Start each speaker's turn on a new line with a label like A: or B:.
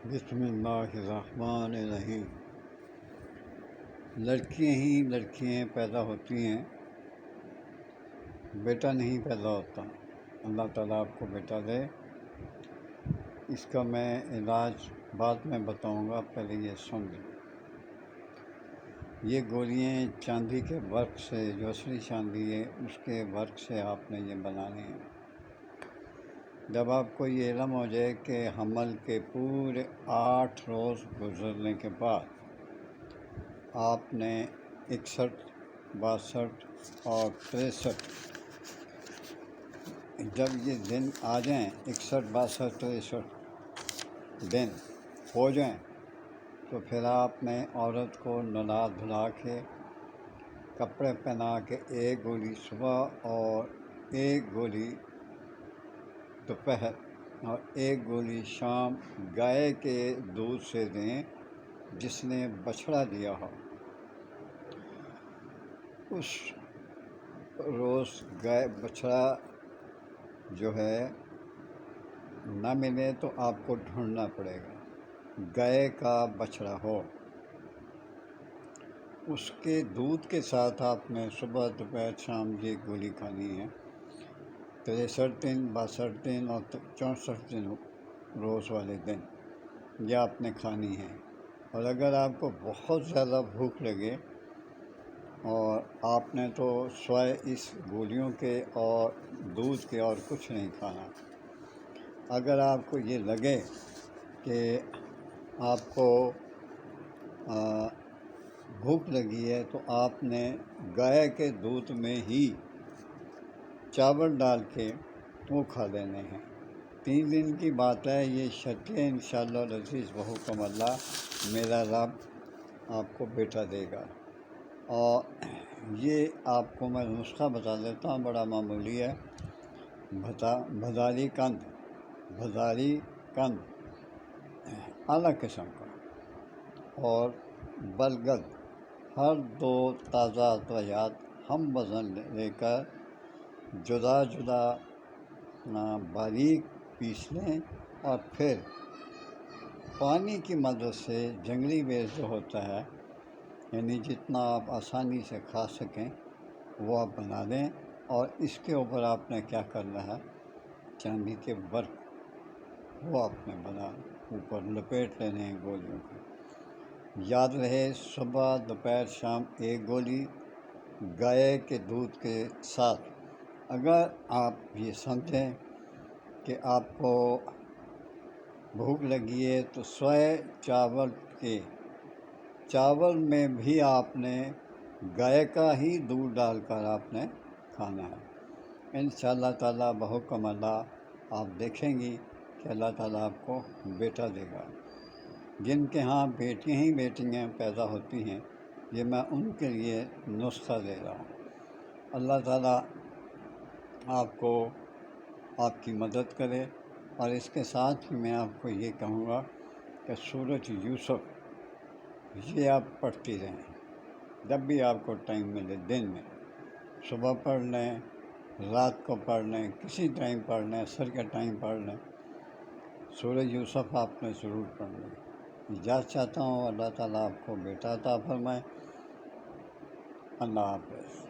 A: بسم اللہ الرحمن الرحیم۔ لڑکیاں ہی لڑکیاں پیدا ہوتی ہیں، بیٹا نہیں پیدا ہوتا۔ اللہ تعالیٰ آپ کو بیٹا دے۔ اس کا میں علاج بعد میں بتاؤں گا، پہلے یہ سن لیں۔ یہ گولیاں چاندی کے ورق سے، جو اصلی چاندی ہے اس کے ورق سے آپ نے یہ بنانے ہیں۔ جب آپ کو یہ علم ہو جائے کہ حمل کے پورے 8 روز گزرنے کے بعد آپ نے 61، 62 اور 63 جب یہ دن آ جائیں، 61، 62، 63 دن ہو جائیں، تو پھر آپ نے عورت کو نہلا دھلا کے کپڑے پہنا کے 1 گولی صبح اور 1 گولی دوپہر اور 1 گولی شام گائے کے دودھ سے دیں جس نے بچھڑا دیا ہو۔ اس روز گائے بچھڑا جو ہے نہ ملے تو آپ کو ڈھونڈنا پڑے گا، گائے کا بچھڑا ہو۔ اس کے دودھ کے ساتھ آپ نے صبح دوپہر شام یہ گولی کھانی ہے، 63 دن، 62 دن اور 64 دن روز والے دن یہ آپ نے کھانی ہے۔ اور اگر آپ کو بہت زیادہ بھوک لگے اور آپ نے تو سوائے اس گولیوں کے اور دودھ کے اور کچھ نہیں کھانا۔ اگر آپ کو یہ لگے کہ آپ کو بھوک لگی ہے تو آپ نے گائے کے دودھ میں ہی چاول ڈال کے وہ کھا لینے ہیں۔ 3 دن کی بات ہے، یہ شرط ہے انشاءاللہ العزیز بحکم اللہ میرا رب آپ کو بیٹا دے گا۔ اور یہ آپ کو میں نسخہ بتا دیتا ہوں، بڑا معمولی ہے۔ بھداری قند اعلیٰ قسم کا اور بلگد، ہر 2 تازہ ادویات ہم وزن لے کر جدا جدا باریک پیس لیں، اور پھر پانی کی مدد سے جنگلی بیز جو ہوتا ہے، یعنی جتنا آپ آسانی سے کھا سکیں وہ آپ بنا دیں۔ اور اس کے اوپر آپ نے کیا کرنا ہے، چاندی کے ورق وہ آپ نے بنا اوپر لپیٹ لینے ہیں گولیوں کو۔ یاد رہے صبح دوپہر شام 1 گولی گائے کے دودھ کے ساتھ۔ اگر آپ یہ سمجھیں کہ آپ کو بھوک لگی ہے تو سوائے چاول میں بھی آپ نے گائے کا ہی دودھ ڈال کر آپ نے کھانا ہے۔ انشاءاللہ تعالیٰ بحکم اللہ آپ دیکھیں گی کہ اللہ تعالیٰ آپ کو بیٹا دے گا۔ جن کے ہاں بیٹیاں ہی بیٹیاں پیدا ہوتی ہیں، یہ میں ان کے لیے نسخہ دے رہا ہوں۔ اللہ تعالیٰ آپ کو آپ کی مدد کرے۔ اور اس کے ساتھ ہی میں آپ کو یہ کہوں گا کہ سورۃ یوسف یہ آپ پڑھتی رہیں، جب بھی آپ کو ٹائم ملے، دن میں صبح پڑھ لیں، رات کو پڑھ لیں، کسی ٹائم پڑھ لیں، عصر کے ٹائم پڑھ لیں۔ سورۃ یوسف آپ نے ضرور پڑھ لیں۔ اجازت چاہتا ہوں، اللہ تعالیٰ آپ کو بیٹا عطا فرمائے۔ اللہ حافظ۔